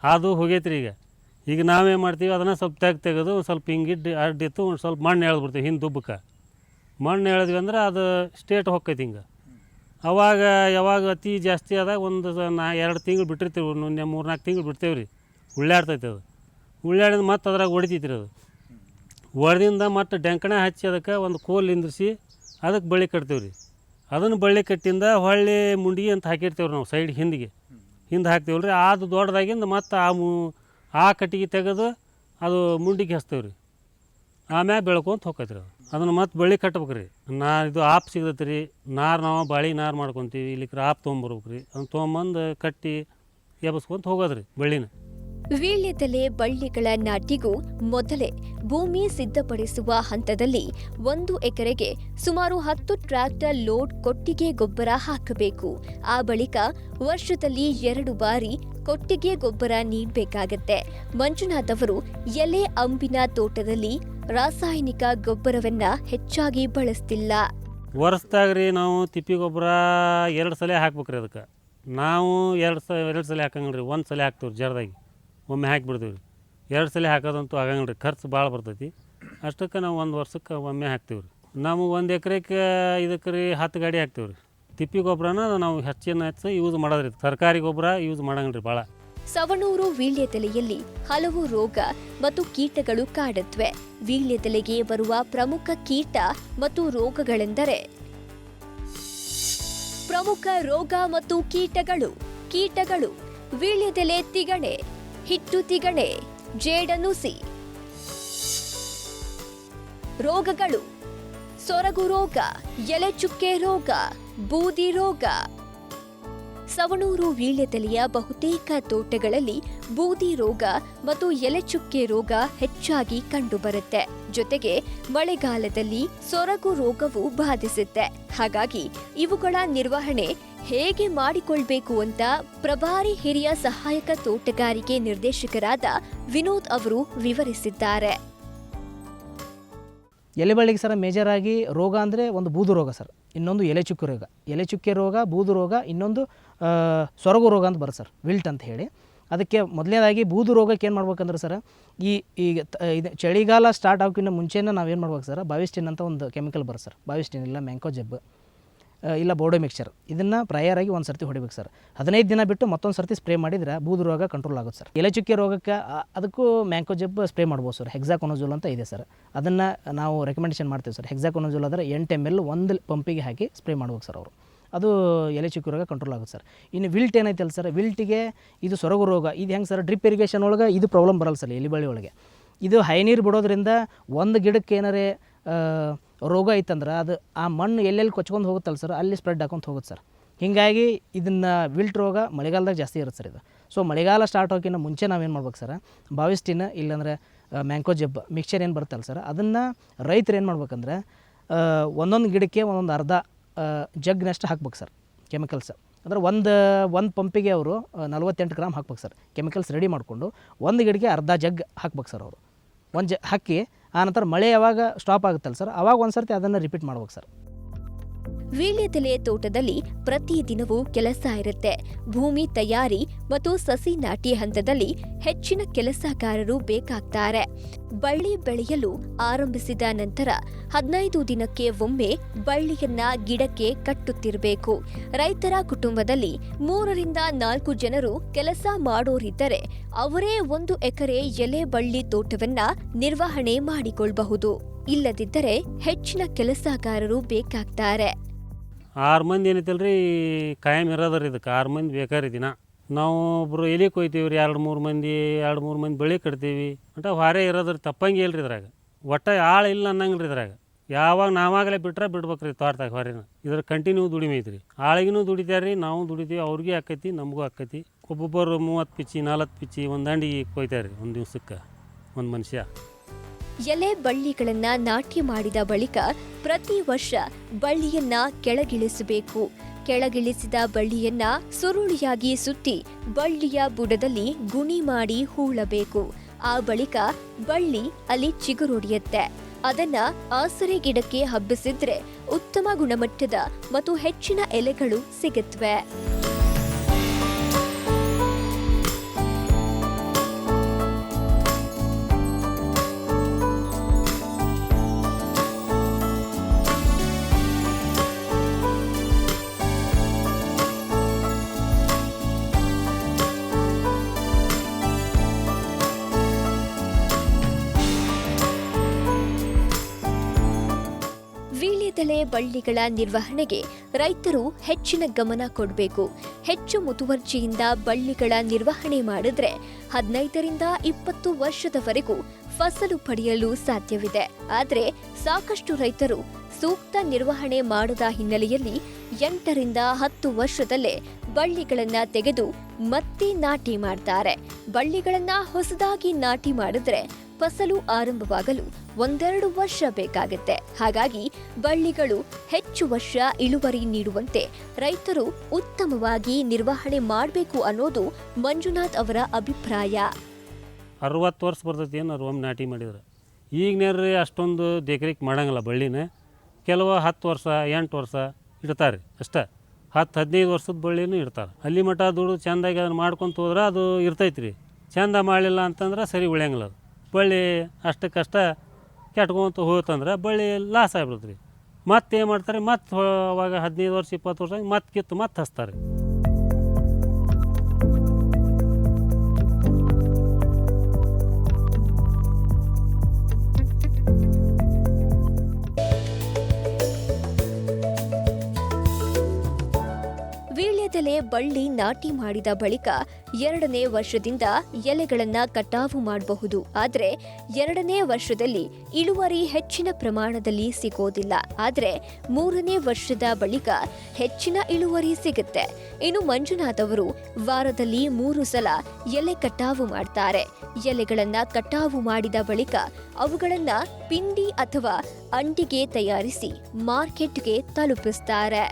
ಅದು ಹೋಗೈತೆ ರೀ. ಈಗ ನಾವೇನು ಮಾಡ್ತೀವಿ, ಅದನ್ನು ಸ್ವಲ್ಪ ತೆಗೆದು ಒಂದು ಸ್ವಲ್ಪ ಹಿಂಗೆ ಅಡ್ಡಿತ್ತು ಒಂದು ಸ್ವಲ್ಪ ಮಣ್ಣು ಎಳೆದ್ಬಿಡ್ತೀವಿ ಹಿಂದೆ ದುಬ್ಬಕ್ಕೆ. ಮಣ್ಣು ಎಳೆದ್ವಿ ಅಂದ್ರೆ ಅದು ಸ್ಟೇಟ್ ಹೊಕ್ಕೈತಿ ಹಿಂಗೆ. ಅವಾಗ ಯಾವಾಗ ಅತಿ ಜಾಸ್ತಿ ಆದಾಗ ಒಂದು 2 ತಿಂಗಳು ಬಿಟ್ಟಿರ್ತೀವಿ, 3-4 ತಿಂಗಳು ಬಿಡ್ತೇವೆ ರೀ. ಉಳ್ಳಾಡ್ತೈತೆ ಅದು. ಉಳ್ಳಾಡಿದ ಮತ್ತೆ ಅದ್ರಾಗ ಹೊಡಿತೈತಿ ರೀ. ಅದು ಹೊಡೆದಿಂದ ಮತ್ತು ಡೆಂಕಣ ಹಚ್ಚಿ ಅದಕ್ಕೆ ಒಂದು ಕೋಲ್ ನಿಂದ್ರಿಸಿ ಅದಕ್ಕೆ ಬಳ್ಳಿ ಕಟ್ತೀವಿ ರೀ. ಅದನ್ನು ಬಳ್ಳಿ ಕಟ್ಟಿಂದ ಹೊಳ್ಳಿ ಮುಂಡಿಗೆ ಅಂತ ಹಾಕಿರ್ತೀವಿ ನಾವು ಸೈಡ್ ಹಿಂದೆ ಹಾಕ್ತೀವಿ ರೀ. ಅದು ದೊಡ್ಡದಾಗಿಂದ ಮತ್ತು ಆ ಕಟ್ಟಿಗೆ ತೆಗೆದು ಅದು ಮುಂಡಿಗೆ ಹಚ್ತೇವೆ ರೀ. ಆಮ್ಯಾಗ ಬೆಳ್ಕೊಂತ ಹೋಗ್ತೈತೆ ರೀ. ಅದನ್ನು ಮತ್ತೆ ಬಳ್ಳಿ ಕಟ್ಬೇಕು ರೀ. ಇದು ಆಪ್ ಸಿಗ್ತೈತೆ ರೀ. ನಾವು ಬಾಳೆ ನಾರು ಮಾಡ್ಕೊತೀವಿ, ಇಲ್ಲಿಕ್ರೆ ಆಪ್ ತೊಗೊಂಬರ್ಬೇಕು ರೀ. ಅದನ್ನು ತೊಗೊಂಬಂದು ಕಟ್ಟಿ ಎಬ್ಸ್ಕೊಂತ ಹೋಗೋದು ರೀ ಬಳ್ಳಿನ. ವೀಳ್ಯದೆಲೆ ಬಳ್ಳಿಗಳ ನಾಟಿಗೂ ಮೊದಲೇ ಭೂಮಿ ಸಿದ್ಧಪಡಿಸುವ ಹಂತದಲ್ಲಿ 1 ಎಕರೆಗೆ ಸುಮಾರು 10 ಟ್ರ್ಯಾಕ್ಟರ್ ಲೋಡ್ ಕೊಟ್ಟಿಗೆ ಗೊಬ್ಬರ ಹಾಕಬೇಕು. ಆ ಬಳಿಕ ವರ್ಷದಲ್ಲಿ 2 ಬಾರಿ ಕೊಟ್ಟಿಗೆ ಗೊಬ್ಬರ ನೀಡಬೇಕಾಗತ್ತೆ. ಮಂಜುನಾಥ್ ಅವರು ಎಲೆ ಅಂಬಿನ ತೋಟದಲ್ಲಿ ರಾಸಾಯನಿಕ ಗೊಬ್ಬರವನ್ನ ಹೆಚ್ಚಾಗಿ ಬಳಸ್ತಿಲ್ಲ. ವರ್ಷದಾಗ ರೀ ನಾವು ತಿಪ್ಪಿ ಗೊಬ್ಬರ 2 ಸಲ ಹಾಕ್ಬೇಕ್ರಿ. ಅದಕ್ಕೆ ನಾವು 2 ಸಲ ಹಾಕಂಗಿಲ್ಲ ರೀ. 1 ಸಲ ಹಾಕ್ತೀವಿ ರೀ. ಜರದಾಗಿ ಒಮ್ಮೆ ಹಾಕಿಬಿಡ್ತೀವಿ ರೀ. 2 ಸಲ ಹಾಕೋದಂತೂ ಆಗಂಗಿಲ್ಲ ರೀ. ಖರ್ಚು ಭಾಳ ಬರ್ತೈತಿ. ಅಷ್ಟಕ್ಕೆ ನಾವು 1 ವರ್ಷಕ್ಕೆ ಒಮ್ಮೆ ಹಾಕ್ತೀವಿ ರೀ. ನಮಗೆ 1 ಎಕರೆಗೆ ಇದಕ್ಕೆ ರೀ 10 ಗಾಡಿ ಹಾಕ್ತೀವಿ ರೀ. ತಿಪ್ಪಿ ಗೊಬ್ಬರನ ನಾವು ಹೆಚ್ಚು ಯೂಸ್ ಮಾಡೋದ್ರಿ. ಸರ್ಕಾರಿ ಗೊಬ್ಬರ ಯೂಸ್ ಮಾಡಂಗಿಲ್ಲ ರೀ ಭಾಳ. ಸವಣೂರು ವೀಳ್ಯದೆಲೆಯಲ್ಲಿ ಹಲವು ರೋಗ ಮತ್ತು ಕೀಟಗಳು ಕಾಡುತ್ತವೆ. ವೀಳ್ಯದೆಲೆಗೆ ಬರುವ ಪ್ರಮುಖ ಕೀಟ ಮತ್ತು ರೋಗಗಳೆಂದರೆ ಕೀಟಗಳು ವೀಳ್ಯದೆಲೆ ತಿಗಣೆ, ಹಿಟ್ಟು ತಿಗಣೆ, ಜೇಡನುಸಿ. ರೋಗಗಳು: ಸೊರಗು ರೋಗ, ಎಲೆ ಚುಕ್ಕೆ ರೋಗ, ಬೂದಿ ರೋಗ. ಸವಣೂರು ವೀಳ್ಯದೆಲೆಯ ಬಹುತೇಕ ತೋಟಗಳಲ್ಲಿ ಬೂದಿ ರೋಗ ಮತ್ತು ಎಲೆ ಚುಕ್ಕೆ ರೋಗ ಹೆಚ್ಚಾಗಿ ಕಂಡುಬರುತ್ತೆ. ಜೊತೆಗೆ ಮಳೆಗಾಲದಲ್ಲಿ ಸೊರಗು ರೋಗವು ಬಾಧಿಸುತ್ತೆ. ಹಾಗಾಗಿ ಇವುಗಳ ನಿರ್ವಹಣೆ ಹೇಗೆ ಮಾಡಿಕೊಳ್ಬೇಕು ಅಂತ ಪ್ರಭಾರಿ ಹಿರಿಯ ಸಹಾಯಕ ತೋಟಗಾರಿಕೆ ನಿರ್ದೇಶಕರಾದ ವಿನೋದ್ ಅವರು ವಿವರಿಸಿದ್ದಾರೆ. ಎಲೆ ಬಳ್ಳಿಗೆ ಸರ್ ಮೇಜರ್ ಆಗಿ ರೋಗ ಅಂದರೆ ಒಂದು ಬೂದು ರೋಗ ಸರ್, ಇನ್ನೊಂದು ಎಲೆ ಚುಕ್ಕೆ ರೋಗ. ಎಲೆ ಚುಕ್ಕೆ ರೋಗ, ಬೂದು ರೋಗ, ಇನ್ನೊಂದು ಸೊರಗು ರೋಗ ಅಂತ ಬರುತ್ತೆ ಸರ್, ವಿಲ್ಟ್ ಅಂತ ಹೇಳಿ. ಅದಕ್ಕೆ ಮೊದಲನೇದಾಗಿ ಬೂದು ರೋಗಕ್ಕೆ ಏನು ಮಾಡ್ಬೇಕಂದ್ರೆ ಸರ್, ಈಗ ಇದು ಚಳಿಗಾಲ ಸ್ಟಾರ್ಟ್ ಆಗೋಕ್ಕಿಂತ ಮುಂಚೆನೇ ನಾವೇನು ಮಾಡ್ಬೇಕು ಸರ್, ಬಾವಿಸ್ಟಿನ್ ಅಂತ ಒಂದು ಕೆಮಿಕಲ್ ಬರುತ್ತೆ ಸರ್. ಬಾವಿಸ್ಟಿನ್ ಇಲ್ಲ ಮ್ಯಾಂಕೋ ಜೆಬ್ ಇಲ್ಲ ಬೋಡೋ ಮಿಕ್ಸ್ಚರ್, ಇದನ್ನು ಪ್ರಯರಾಗಿ ಒಂದು ಸರ್ತಿ ಹೊಡಿಬೇಕು ಸರ್. 15 ದಿನ ಬಿಟ್ಟು ಮತ್ತೊಂದು ಸರ್ತಿ ಸ್ಪ್ರೇ ಮಾಡಿದರೆ ಬೂದು ರೋಗ ಕಂಟ್ರೋಲ್ ಆಗುತ್ತೆ ಸರ್. ಎಲೆ ಚುಕ್ಕೆ ರೋಗಕ್ಕೆ ಅದಕ್ಕೂ ಮ್ಯಾಂಕೋ ಜೆಬ್ ಸ್ಪ್ರೇ ಮಾಡ್ಬೋದು ಸರ್. ಹೆಕ್ಸಾಕೊನಜೋಲ್ ಅಂತ ಇದೆ ಸರ್, ಅದನ್ನು ನಾವು ರೆಕಮೆಂಡೇಷನ್ ಮಾಡ್ತೀವಿ ಸರ್. ಹೆಕ್ಸಾಕೊನಜೋಲ್ ಆದರೆ 8 ml 1 ಪಂಪಿಗೆ ಹಾಕಿ ಸ್ಪ್ರೇ ಮಾಡ್ಬೇಕು ಸರ್ ಅವರು. ಅದು ಎಲೆ ಚುಕ್ಕೆ ರೋಗ ಕಂಟ್ರೋಲ್ ಆಗುತ್ತೆ ಸರ್. ಇನ್ನು ವಿಲ್ಟ್ ಏನೈತಲ್ಲ ಸರ್, ವಿಲ್ಟಿಗೆ ಇದು ಸೊರಗು ರೋಗ. ಇದು ಹೆಂಗೆ ಸರ್, ಡ್ರಿಪ್ ಇರಿಗೇಷನ್ ಒಳಗೆ ಇದು ಪ್ರಾಬ್ಲಮ್ ಬರಲ್ಲ ಸರ್. ಎಲೆ ಬಳ್ಳಿ ಒಳಗೆ ಇದು ಹೈ ನೀರು ಬಿಡೋದ್ರಿಂದ ಒಂದು ಗಿಡಕ್ಕೆ ಏನಾರೇ ರೋಗ ಐತಂದ್ರೆ ಅದು ಆ ಮಣ್ಣು ಎಲ್ಲೆಲ್ಲಿ ಕೊಚ್ಕೊಂಡು ಹೋಗುತ್ತಲ್ಲ ಸರ್, ಅಲ್ಲಿ ಸ್ಪ್ರೆಡ್ ಹಾಕೊಂತ ಹೋಗುತ್ತೆ ಸರ್. ಹೀಗಾಗಿ ಇದನ್ನು ವಿಲ್ಟ್ ರೋಗ ಮಳೆಗಾಲದಾಗ ಜಾಸ್ತಿ ಇರುತ್ತೆ ಸರ್ ಇದು. ಸೊ ಮಳೆಗಾಲ ಸ್ಟಾರ್ಟ್ ಆಗೋಕ್ಕಿಂತ ಮುಂಚೆ ನಾವೇನು ಮಾಡ್ಬೇಕು ಸರ್, ಬಾವಿಸ್ಟಿನ್ ಇಲ್ಲಾಂದರೆ ಮ್ಯಾಂಕೋ ಜೆಬ್ ಮಿಕ್ಸ್ಚರ್ ಏನು ಬರುತ್ತಲ್ಲ ಸರ್, ಅದನ್ನು ರೈತರು ಏನು ಮಾಡ್ಬೇಕಂದ್ರೆ ಒಂದೊಂದು ಗಿಡಕ್ಕೆ ಒಂದೊಂದು ಅರ್ಧ ಜಗ್ನಷ್ಟು ಹಾಕ್ಬೇಕು ಸರ್ ಕೆಮಿಕಲ್ಸ್. ಅಂದರೆ ಒಂದು ಪಂಪಿಗೆ ಅವರು 48 ಗ್ರಾಮ್ ಹಾಕ್ಬೇಕು ಸರ್ ಕೆಮಿಕಲ್ಸ್ ರೆಡಿ ಮಾಡಿಕೊಂಡು. ಒಂದು ಗಿಡಕ್ಕೆ ಅರ್ಧ ಜಗ್ ಹಾಕ್ಬೇಕು ಸರ್ ಅವರು. ಒಂದು ಹಾಕಿ ಆನಂತರ ಮಳೆ ಯಾವಾಗ ಸ್ಟಾಪ್ ಆಗುತ್ತಲ್ಲ ಸರ್, ಆವಾಗ ಒಂದು ಸರ್ತಿ ಅದನ್ನು ರಿಪೀಟ್ ಮಾಡ್ಬೇಕು ಸರ್. ವೀಳ್ಯದೆಲೆ ತೋಟದಲ್ಲಿ ಪ್ರತಿದಿನವೂ ಕೆಲಸ ಇರುತ್ತೆ. ಭೂಮಿ ತಯಾರಿ ಮತ್ತು ಸಸಿ ನಾಟಿ ಹಂತದಲ್ಲಿ ಹೆಚ್ಚಿನ ಕೆಲಸಗಾರರು ಬೇಕಾಗ್ತಾರೆ. ಬಳ್ಳಿ ಬೆಳೆಯಲು ಆರಂಭಿಸಿದ ನಂತರ 15 ದಿನಕ್ಕೆ ಒಮ್ಮೆ ಬಳ್ಳಿಯನ್ನ ಗಿಡಕ್ಕೆ ಕಟ್ಟುತ್ತಿರಬೇಕು. ರೈತರ ಕುಟುಂಬದಲ್ಲಿ 3 ರಿಂದ 4 ಜನರು ಕೆಲಸ ಮಾಡೋರಿದ್ದರೆ ಅವರೇ 1 ಎಕರೆ ಎಲೆ ಬಳ್ಳಿ ತೋಟವನ್ನ ನಿರ್ವಹಣೆ ಮಾಡಿಕೊಳ್ಳಬಹುದು. ಇಲ್ಲದಿದ್ದರೆ ಹೆಚ್ಚಿನ ಕೆಲಸಗಾರರು ಬೇಕಾಗ್ತಾರೆ. 6 ಮಂದಿ ಏನೈತಲ್ಲ ರೀ ಕಾಯಂ ಇರೋದ್ರಿ. ಇದಕ್ಕೆ 6 ಮಂದಿ ಬೇಕಾರಿ ದಿನ. ನಾವು ಒಬ್ಬರು ಎಲೆ ಕೊಯ್ತೀವಿ ರೀ, 2-3 ಮಂದಿ ಬಳ್ಳಿ ಕಟ್ತೀವಿ ಅಂತ ಹೊರೆ ಇರೋದ್ರಿ. ತಪ್ಪಂಗೆ ಇಲ್ರಿ ಇದ್ರಾಗ. ಒಟ್ಟು ಆಳು ಇಲ್ಲ ಅನ್ನಂಗಿಲ್ಲ ರೀ ಇದ್ರಾಗ. ಯಾವಾಗ ನಾವಾಗಲೇ ಬಿಟ್ಬೇಕು ರೀ ತೋಟದಾಗ ಹೊರೆನ. ಇದ್ರ ಕಂಟಿನ್ಯೂ ದುಡಿಮೆ ಐತ್ರಿ. ಆಳಿಗೂ ದುಡಿತಾರೆ ರೀ, ನಾವು ದುಡಿತೀವಿ, ಅವ್ರಿಗೆ ಆಕೈತಿ, ನಮಗೂ ಆಕೈತಿ. ಒಬ್ಬೊಬ್ಬರು 30 ಪಿಚ್ಚಿ 40 ಪಿಚ್ಚಿ ಒಂದು ದಂಡಿಗೆ ಕೊಯ್ತಾರೆ ರೀ ಒಂದು ದಿವ್ಸಕ್ಕೆ ಒಂದು ಮನುಷ್ಯ. ಎಲೆ ಬಳ್ಳಿಗಳನ್ನ ನಾಟಿ ಮಾಡಿದ ಬಳಿಕ ಪ್ರತಿ ವರ್ಷ ಬಳ್ಳಿಯನ್ನ ಕೆಳಗಿಳಿಸಬೇಕು. ಕೆಳಗಿಳಿಸಿದ ಬಳ್ಳಿಯನ್ನ ಸುರುಳಿಯಾಗಿ ಸುತ್ತಿ ಬಳ್ಳಿಯ ಬುಡದಲ್ಲಿ ಗುಣಿ ಮಾಡಿ ಹೂಳಬೇಕು. ಆ ಬಳಿಕ ಬಳ್ಳಿ ಅಲ್ಲಿ ಚಿಗುರೊಡೆಯುತ್ತೆ. ಅದನ್ನ ಆಸರೆ ಗಿಡಕ್ಕೆ ಹಬ್ಬಿಸಿದ್ರೆ ಉತ್ತಮ ಗುಣಮಟ್ಟದ ಮತ್ತು ಹೆಚ್ಚಿನ ಎಲೆಗಳು ಸಿಗುತ್ತವೆ. ವೀಳ್ಯದೆಲೆ ಬಳ್ಳಿಗಳ ನಿರ್ವಹಣೆಗೆ ರೈತರು ಹೆಚ್ಚಿನ ಗಮನ ಕೊಡಬೇಕು. ಹೆಚ್ಚು ಮುತುವರ್ಜಿಯಿಂದ ಬಳ್ಳಿಗಳ ನಿರ್ವಹಣೆ ಮಾಡಿದ್ರೆ 15ರಿಂದ 20 ವರ್ಷದವರೆಗೂ ಫಸಲು ಪಡೆಯಲು ಸಾಧ್ಯವಿದೆ. ಆದರೆ ಸಾಕಷ್ಟು ರೈತರು ಸೂಕ್ತ ನಿರ್ವಹಣೆ ಮಾಡದ ಹಿನ್ನೆಲೆಯಲ್ಲಿ 8ರಿಂದ 10 ವರ್ಷದಲ್ಲೇ ಬಳ್ಳಿಗಳನ್ನ ತೆಗೆದು ಮತ್ತೆ ನಾಟಿ ಮಾಡ್ತಾರೆ. ಬಳ್ಳಿಗಳನ್ನ ಹೊಸದಾಗಿ ನಾಟಿ ಮಾಡಿದ್ರೆ ಫಸಲು ಆರಂಭವಾಗಲು 1-2 ವರ್ಷ ಬೇಕಾಗುತ್ತೆ. ಹಾಗಾಗಿ ಬಳ್ಳಿಗಳು ಹೆಚ್ಚು ವರ್ಷ ಇಳುವರಿ ನೀಡುವಂತೆ ರೈತರು ಉತ್ತಮವಾಗಿ ನಿರ್ವಹಣೆ ಮಾಡಬೇಕು ಅನ್ನೋದು ಮಂಜುನಾಥ್ ಅವರ ಅಭಿಪ್ರಾಯ. 60 ವರ್ಷ ಬರ್ತೈತಿ ಏನು ಒಮ್ಮೆ ನಾಟಿ ಮಾಡಿದ್ರೆ. ಈಗ ನೇರ್ರಿ ಅಷ್ಟೊಂದು ದೇಕ್ರಿಕ್ ಮಾಡಂಗಿಲ್ಲ ಬಳ್ಳಿನ. ಕೆಲವು 10 ವರ್ಷ 8 ವರ್ಷ ಇಡ್ತಾರೆ ಅಷ್ಟೇ. 10-15 ವರ್ಷದ ಬಳ್ಳಿನೂ ಇಡ್ತಾರೆ. ಅಲ್ಲಿ ಮಟ್ಟ ದುಡ್ಡು ಚೆಂದಾಗಿ ಅದನ್ನು ಮಾಡ್ಕೊತ ಹೋದ್ರೆ ಅದು ಇರ್ತೈತೆ ರೀ. ಚೆಂದ ಮಾಡಲಿಲ್ಲ ಅಂತಂದ್ರೆ ಸರಿ ಉಳಿಯಂಗಿಲ್ಲ. ಅದು ಬಳ್ಳಿ ಅಷ್ಟಕ್ಕಷ್ಟ ಕೆಟ್ಕೊಂತ ಹೋಯ್ತಂದ್ರೆ ಬಳ್ಳಿ ಲಾಸ್ ಆಗ್ಬಿಡುತ್ತೆ ರೀ. ಮತ್ತೆ ಏನು ಮಾಡ್ತಾರೆ, ಮತ್ತೆ ಅವಾಗ 15 ವರ್ಷ 20 ವರ್ಷ ಮತ್ತೆ ಕಿತ್ತು ಮತ್ತೆ ಹಚ್ತಾರೆ. ವೀಳ್ಯದೆಲೆ ಬಳ್ಳಿ ನಾಟಿ ಮಾಡಿದ ಬಳಿಕ 2ನೇ ವರ್ಷದಿಂದ ಎಲೆಗಳನ್ನ ಕಟಾವು ಮಾಡಬಹುದು. ಆದರೆ 2ನೇ ವರ್ಷದಲ್ಲಿ ಇಳುವರಿ ಹೆಚ್ಚಿನ ಪ್ರಮಾಣದಲ್ಲಿ ಸಿಗೋದಿಲ್ಲ. ಆದರೆ 3ನೇ ವರ್ಷದ ಬಳಿಕ ಹೆಚ್ಚಿನ ಇಳುವರಿ ಸಿಗುತ್ತೆ. ಇನ್ನು ಮಂಜುನಾಥ್ ಅವರು ವಾರದಲ್ಲಿ 3 ಸಲ ಎಲೆ ಕಟಾವು ಮಾಡ್ತಾರೆ. ಎಲೆಗಳನ್ನ ಕಟಾವು ಮಾಡಿದ ಬಳಿಕ ಅವುಗಳನ್ನ ಪಿಂಡಿ ಅಥವಾ ಅಂಟಿಗೆ ತಯಾರಿಸಿ ಮಾರ್ಕೆಟ್ಗೆ ತಲುಪಿಸ್ತಾರೆ.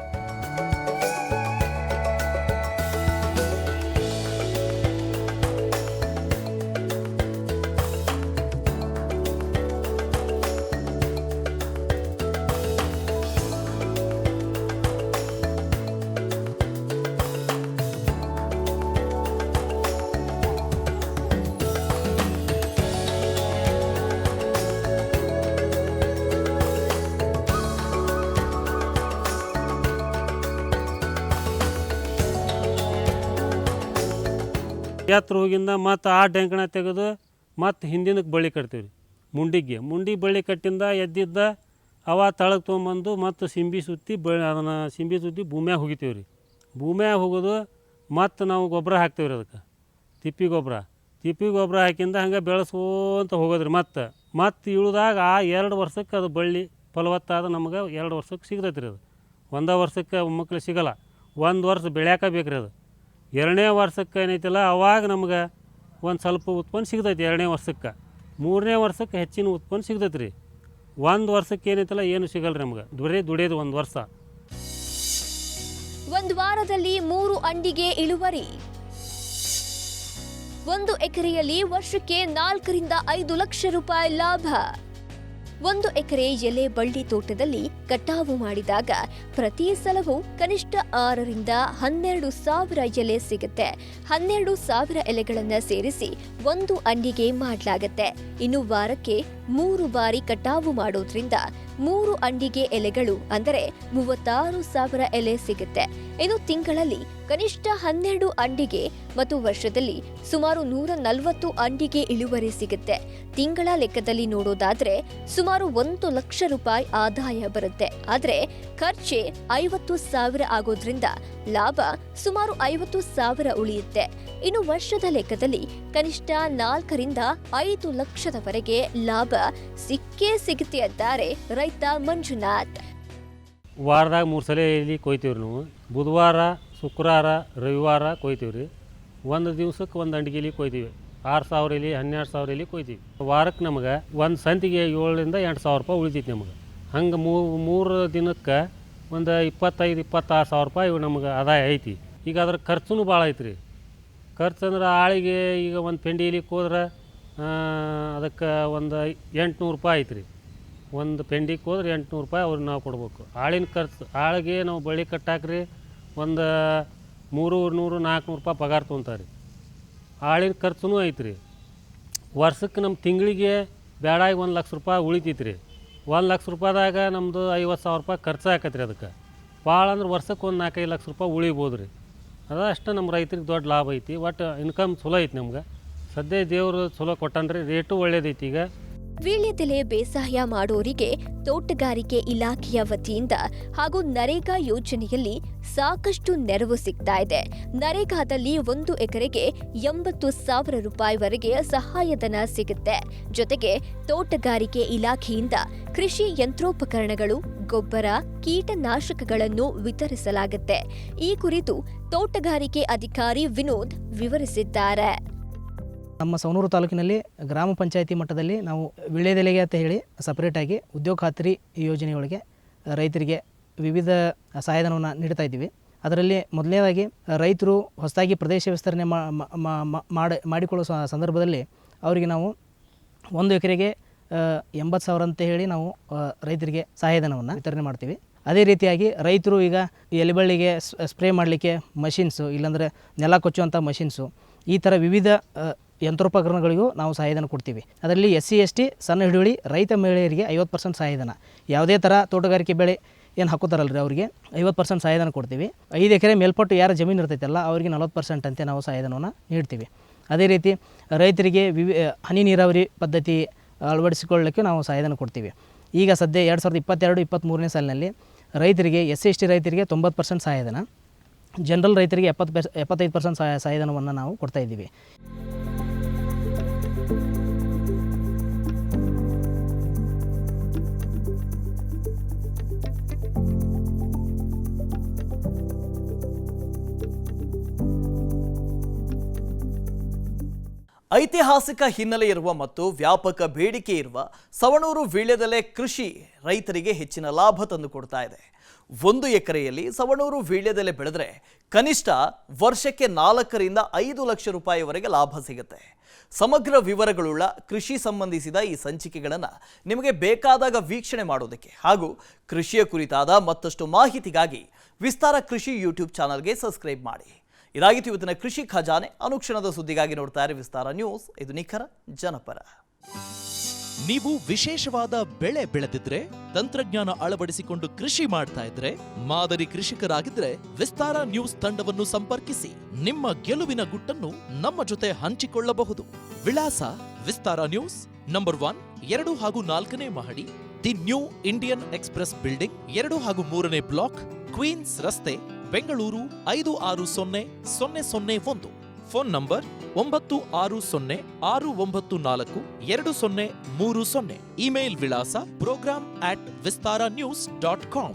ಎತ್ತರ ಹೋಗಿಂದ ಮತ್ತು ಆ ಡೆಂಕಣ ತೆಗೆದು ಮತ್ತು ಹಿಂದಿನಕ್ಕೆ ಬಳ್ಳಿ ಕಟ್ತೀವಿ ರೀ. ಮುಂಡಿ ಬಳ್ಳಿ ಕಟ್ಟಿಂದ ಎದ್ದಿದ್ದ ಅವ ತಳಗೆ ತೊಗೊಂಬಂದು ಮತ್ತು ಸಿಂಬಿ ಸುತ್ತಿ ಅದನ್ನು ಸಿಂಬಿ ಸುತ್ತಿ ಭೂಮ್ಯಾಗ ಹೋಗಿತೀವಿ ರೀ. ಭೂಮ್ಯಾಗ ಹೋಗೋದು ಮತ್ತು ನಾವು ಗೊಬ್ಬರ ಹಾಕ್ತೀವಿ ರೀ. ಅದಕ್ಕೆ ತಿಪ್ಪಿ ಗೊಬ್ಬರ ಹಾಕಿಂದ ಹಂಗೆ ಬೆಳೆಸ್ಕೊಂತ ಹೋಗೋದ್ರಿ. ಮತ್ತು ಇಳಿದಾಗ ಆ 2 ವರ್ಷಕ್ಕೆ ಅದು ಬಳ್ಳಿ ಫಲವತ್ತಾದ ನಮ್ಗೆ 2 ವರ್ಷಕ್ಕೆ ಸಿಗ್ತೈತೆ ರೀ. ಅದು 1 ವರ್ಷಕ್ಕೆ ಮಕ್ಳು ಸಿಗೋಲ್ಲ. 1 ವರ್ಷ ಬೆಳ್ಯಾಕ ಬೇಕು ರೀ. ಅದು 2ನೇ ವರ್ಷಕ್ಕೆ ಏನೈತಿಲ್ಲ ಅವಾಗ ನಮ್ಗೆ ಒಂದು ಸ್ವಲ್ಪ ಉತ್ಪನ್ನ ಸಿಗ್ತೈತಿ 2ನೇ ವರ್ಷಕ್ಕೆ. 3ನೇ ವರ್ಷಕ್ಕೆ ಹೆಚ್ಚಿನ ಉತ್ಪನ್ನ ಸಿಗ್ತೈತೆ ರೀ. 1 ವರ್ಷಕ್ಕೆ ಏನೈತಿಲ್ಲ ಏನು ಸಿಗಲ್ಲ ರೀ ನಮ್ಗೆ. ದುಡಿಯೋದು 1 ವರ್ಷ. 1 ವಾರದಲ್ಲಿ 3 ಅಂಡಿಗೆ ಇಳುವರಿ. 1 ಎಕರೆಯಲ್ಲಿ ವರ್ಷಕ್ಕೆ 4ರಿಂದ 5 ಲಕ್ಷ ರೂಪಾಯಿ ಲಾಭ. 1 ಎಕರೆ ಎಲೆ ಬಳ್ಳಿ ತೋಟದಲ್ಲಿ ಕಟಾವು ಮಾಡಿದಾಗ ಪ್ರತಿ ಸಲವೂ ಕನಿಷ್ಠ 6ರಿಂದ 12 ಸಾವಿರ ಎಲೆ ಸಿಗುತ್ತೆ. 12 ಸಾವಿರ ಎಲೆಗಳನ್ನು ಸೇರಿಸಿ 1 ಅಂಡಿಗೆ ಮಾಡಲಾಗುತ್ತೆ. ಇನ್ನು ವಾರಕ್ಕೆ 3 ಬಾರಿ ಕಟಾವು ಮಾಡೋದ್ರಿಂದ 3 ಅಂಡಿಗೆ ಎಲೆಗಳು ಅಂದರೆ 36 ಸಾವಿರ ಎಲೆ ಸಿಗುತ್ತೆ. ಇನ್ನು ತಿಂಗಳಲ್ಲಿ ಕನಿಷ್ಠ 12 ಅಂಡಿಗೆ ಮತ್ತು ವರ್ಷದಲ್ಲಿ ಸುಮಾರು 140 ಅಂಡಿಗೆ ಇಳುವರಿ ಸಿಗುತ್ತೆ. ತಿಂಗಳ ಲೆಕ್ಕದಲ್ಲಿ ನೋಡೋದಾದ್ರೆ ಸುಮಾರು 1 ಲಕ್ಷ ರೂಪಾಯಿ ಆದಾಯ ಬರುತ್ತೆ. ಆದರೆ ಖರ್ಚೆ 50 ಸಾವಿರ ಆಗೋದ್ರಿಂದ ಲಾಭ ಸುಮಾರು 50 ಸಾವಿರ ಉಳಿಯುತ್ತೆ. ಇನ್ನು ವರ್ಷದ ಲೆಕ್ಕದಲ್ಲಿ ಕನಿಷ್ಠ 4ರಿಂದ 5 ಲಕ್ಷದವರೆಗೆ ಲಾಭ ಸಿಕ್ಕೇ ಸಿಗುತ್ತೆ ಅಂತಾರೆ ರೈತ ಮಂಜುನಾಥ್. ವಾರದಾಗ 3 ಸಲ ಎಲೆ ಕೊಯ್ತೀವಿ ರೀ ನಾವು. ಬುಧವಾರ, ಶುಕ್ರವಾರ, ರವಿವಾರ ಕೊಯ್ತೀವಿ ರೀ. 1 ದಿವ್ಸಕ್ಕೆ 1 ಅಂಡಿಗೆ ಎಲೆ ಕೊಯ್ತೀವಿ. 6,000 ಎಲೆ 12,000 ಎಲೆ ಕೊಯ್ತೀವಿ. ವಾರಕ್ಕೆ ನಮಗೆ ಒಂದು ಸಂತಿಗೆ 7ರಿಂದ 8 ಸಾವಿರ ರೂಪಾಯಿ ಉಳಿತೈತಿ ನಮಗೆ. ಹಂಗೆ 3 ದಿನಕ್ಕೆ ಒಂದು 25-26 ಸಾವಿರ ರೂಪಾಯಿ ನಮ್ಗೆ ಆದಾಯ ಐತಿ. ಈಗ ಅದ್ರ ಖರ್ಚು ಭಾಳ ಐತ್ರಿ. ಖರ್ಚು ಅಂದ್ರೆ ಆಳಿಗೆ ಈಗ ಒಂದು ಪೆಂಡಿ ಇಲಿಕ್ಕೆ ಹೋದ್ರೆ ಅದಕ್ಕೆ ಒಂದು 800 ರೂಪಾಯಿ ಐತ್ರಿ. ಒಂದು ಪೆಂಡಿಗೆ ಹೋದ್ರೆ 800 ರೂಪಾಯಿ ಅವ್ರಿಗೆ ನಾವು ಕೊಡ್ಬೇಕು. ಆಳಿನ ಖರ್ಚು ಆಳಿಗೆ ನಾವು ಬಳ್ಳಿ ಕಟ್ಟಾಕ್ರಿ ಒಂದು 300-400 ರೂಪಾಯಿ ಪಗಾರ ತೊಗೊಂತಾರೆ. ಆಳಿನ ಖರ್ಚು ಐತ್ರಿ. ವರ್ಷಕ್ಕೆ ನಮ್ಮ ತಿಂಗಳಿಗೆ ಬೇಡಾಗಿ 1 ಲಕ್ಷ ರೂಪಾಯಿ ಉಳಿತೈತ್ರಿ. 1 ಲಕ್ಷ ರೂಪಾಯಿದಾಗ ನಮ್ಮದು 50,000 ರೂಪಾಯಿ ಖರ್ಚು ಆಕತ್ರಿ. ಅದಕ್ಕೆ ಭಾಳ ಅಂದ್ರೆ ವರ್ಷಕ್ಕೆ ಒಂದು 4-5 ಲಕ್ಷ ರೂಪಾಯಿ ಉಳಿಬೋದು ರೀ. ಅದಷ್ಟು ನಮ್ಮ ರೈತರಿಗೆ ದೊಡ್ಡ ಲಾಭ ಐತಿ. ಒಟ್ಟು ಇನ್ಕಮ್ ಚಲೋ ಐತಿ ನಮ್ಗೆ. ಸದ್ಯ ದೇವರು ಚಲೋ ಕೊಟ್ಟನ್ರಿ. ರೇಟು ಒಳ್ಳೇದೈತಿ. ಈಗ ವೀಳ್ಯದೆಲೆ ಬೇಸಾಯ ಮಾಡೋರಿಗೆ ತೋಟಗಾರಿಕೆ ಇಲಾಖೆಯ ವತಿಯಿಂದ ಹಾಗೂ ನರೇಗಾ ಯೋಜನೆಯಲ್ಲಿ ಸಾಕಷ್ಟು ನೆರವು ಸಿಗ್ತಾ ಇದೆ. ನರೇಗಾದಲ್ಲಿ 1 ಎಕರೆಗೆ 80,000 ರೂಪಾಯಿವರೆಗೆ ಸಹಾಯಧನ ಸಿಗುತ್ತೆ. ಜೊತೆಗೆ ತೋಟಗಾರಿಕೆ ಇಲಾಖೆಯಿಂದ ಕೃಷಿ ಯಂತ್ರೋಪಕರಣಗಳು, ಗೊಬ್ಬರ, ಕೀಟನಾಶಕಗಳನ್ನು ವಿತರಿಸಲಾಗುತ್ತೆ. ಈ ಕುರಿತು ತೋಟಗಾರಿಕೆ ಅಧಿಕಾರಿ ವಿನೋದ್ ವಿವರಿಸಿದ್ದಾರೆ. ನಮ್ಮ ಸವಣೂರು ತಾಲೂಕಿನಲ್ಲಿ ಗ್ರಾಮ ಪಂಚಾಯತಿ ಮಟ್ಟದಲ್ಲಿ ನಾವು ವೀಳ್ಯದೆಲೆಗೆ ಅಂತ ಹೇಳಿ ಸಪ್ರೇಟಾಗಿ ಉದ್ಯೋಗ ಖಾತ್ರಿ ಯೋಜನೆಯೊಳಗೆ ರೈತರಿಗೆ ವಿವಿಧ ಸಹಾಯಧನವನ್ನು ನೀಡ್ತಾ ಇದ್ದೀವಿ. ಅದರಲ್ಲಿ ಮೊದಲನೇದಾಗಿ ರೈತರು ಹೊಸದಾಗಿ ಪ್ರದೇಶ ವಿಸ್ತರಣೆ ಮಾಡಿಕೊಳ್ಳುವ ಸಂದರ್ಭದಲ್ಲಿ ಅವರಿಗೆ ನಾವು 1 ಎಕರೆಗೆ 80,000 ಅಂತ ಹೇಳಿ ನಾವು ರೈತರಿಗೆ ಸಹಾಯಧನವನ್ನು ವಿತರಣೆ ಮಾಡ್ತೀವಿ. ಅದೇ ರೀತಿಯಾಗಿ ರೈತರು ಈಗ ಎಲೆಬಳ್ಳಿಗೆ ಸ್ಪ್ರೇ ಮಾಡಲಿಕ್ಕೆ ಮಷಿನ್ಸು, ಇಲ್ಲಾಂದರೆ ನೆಲ ಕೊಚ್ಚುವಂಥ ಮಷಿನ್ಸು, ಈ ಥರ ವಿವಿಧ ಯಂತ್ರೋಪಕರಣಗಳಿಗೂ ನಾವು ಸಹಾಯಧನ ಕೊಡ್ತೀವಿ. ಅದರಲ್ಲಿ SC ST ಸಣ್ಣ ಹಿಡುವಳಿ ರೈತ ಮಹಿಳೆಯರಿಗೆ 50% ಸಹಾಯಧನ. ಯಾವುದೇ ಥರ ತೋಟಗಾರಿಕೆ ಬೆಳೆ ಏನು ಹಾಕೋತಾರಲ್ರಿ ಅವರಿಗೆ 50% ಸಹಾಯಧನ ಕೊಡ್ತೀವಿ. 5 ಎಕರೆ ಮೇಲ್ಪಟ್ಟು ಯಾರು ಜಮೀನು ಇರ್ತೈತಲ್ಲ ಅವರಿಗೆ 40% ಅಂತೆ ನಾವು ಸಹಾಯಧನವನ್ನು ನೀಡ್ತೀವಿ. ಅದೇ ರೀತಿ ರೈತರಿಗೆ ಹನಿ ನೀರಾವರಿ ಪದ್ಧತಿ ಅಳವಡಿಸಿಕೊಳ್ಳಲಿಕ್ಕೆ ನಾವು ಸಹಾಯಧನ ಕೊಡ್ತೀವಿ. ಈಗ ಸದ್ಯ 2022-23ನೇ ಸಾಲಿನಲ್ಲಿ ರೈತರಿಗೆ SC ST ರೈತರಿಗೆ 90% ಸಹಾಯಧನ, ಜನರಲ್ ರೈತರಿಗೆ 75% ಸಹಾಯಧನವನ್ನು ನಾವು ಕೊಡ್ತಾ ಇದ್ದೀವಿ. ಐತಿಹಾಸಿಕ ಹಿನ್ನೆಲೆ ಇರುವ ಮತ್ತು ವ್ಯಾಪಕ ಬೇಡಿಕೆ ಇರುವ ಸವಣೂರು ವೀಳ್ಯದೆಲೆ ಕೃಷಿ ರೈತರಿಗೆ ಹೆಚ್ಚಿನ ಲಾಭ ತಂದುಕೊಡ್ತಾ ಇದೆ. 1 ಎಕರೆಯಲ್ಲಿ ಸವಣೂರು ವೀಳ್ಯದೆಲೆ ಬೆಳೆದರೆ ಕನಿಷ್ಠ ವರ್ಷಕ್ಕೆ 4-5 ಲಕ್ಷ ರೂಪಾಯಿವರೆಗೆ ಲಾಭ ಸಿಗುತ್ತೆ. ಸಮಗ್ರ ವಿವರಗಳುಳ್ಳ ಕೃಷಿ ಸಂಬಂಧಿಸಿದ ಈ ಸಂಚಿಕೆಗಳನ್ನು ನಿಮಗೆ ಬೇಕಾದಾಗ ವೀಕ್ಷಣೆ ಮಾಡೋದಕ್ಕೆ ಹಾಗೂ ಕೃಷಿಯ ಕುರಿತಾದ ಮತ್ತಷ್ಟು ಮಾಹಿತಿಗಾಗಿ ವಿಸ್ತಾರ ಕೃಷಿ ಯೂಟ್ಯೂಬ್ ಚಾನಲ್ಗೆ ಸಬ್ಸ್ಕ್ರೈಬ್ ಮಾಡಿ. ಇದಾಗಿತ್ತು ಇವತ್ತಿನ ಕೃಷಿ ಖಜಾನೆ. ಅನುಕ್ಷಣದ ಸುದ್ದಿಗಾಗಿ ನೋಡ್ತಾ ಇರಿ ವಿಸ್ತಾರ ನ್ಯೂಸ್. ಇದು ನಿಖರ ಜನಪರ. ನೀವು ವಿಶೇಷವಾದ ಬೆಳೆ ಬೆಳೆದಿದ್ರೆ, ತಂತ್ರಜ್ಞಾನ ಅಳವಡಿಸಿಕೊಂಡು ಕೃಷಿ ಮಾಡ್ತಾ ಇದ್ರೆ, ಮಾದರಿ ಕೃಷಿಕರಾಗಿದ್ರೆ ವಿಸ್ತಾರ ನ್ಯೂಸ್ ತಂಡವನ್ನು ಸಂಪರ್ಕಿಸಿ ನಿಮ್ಮ ಗೆಲುವಿನ ಗುಟ್ಟನ್ನು ನಮ್ಮ ಜೊತೆ ಹಂಚಿಕೊಳ್ಳಬಹುದು. ವಿಳಾಸ ವಿಸ್ತಾರ ನ್ಯೂಸ್, ನಂಬರ್ 1, 2 ಹಾಗೂ 4ನೇ ಮಹಡಿ, the new Indian express building, 2 ಹಾಗೂ 3ನೇ ಬ್ಲಾಕ್, ಕ್ವೀನ್ಸ್ ರಸ್ತೆ, ಬೆಂಗಳೂರು 560001. Phone number 9606942030. ಇಮೇಲ್ ವಿಳಾಸ program@vistaranews.com.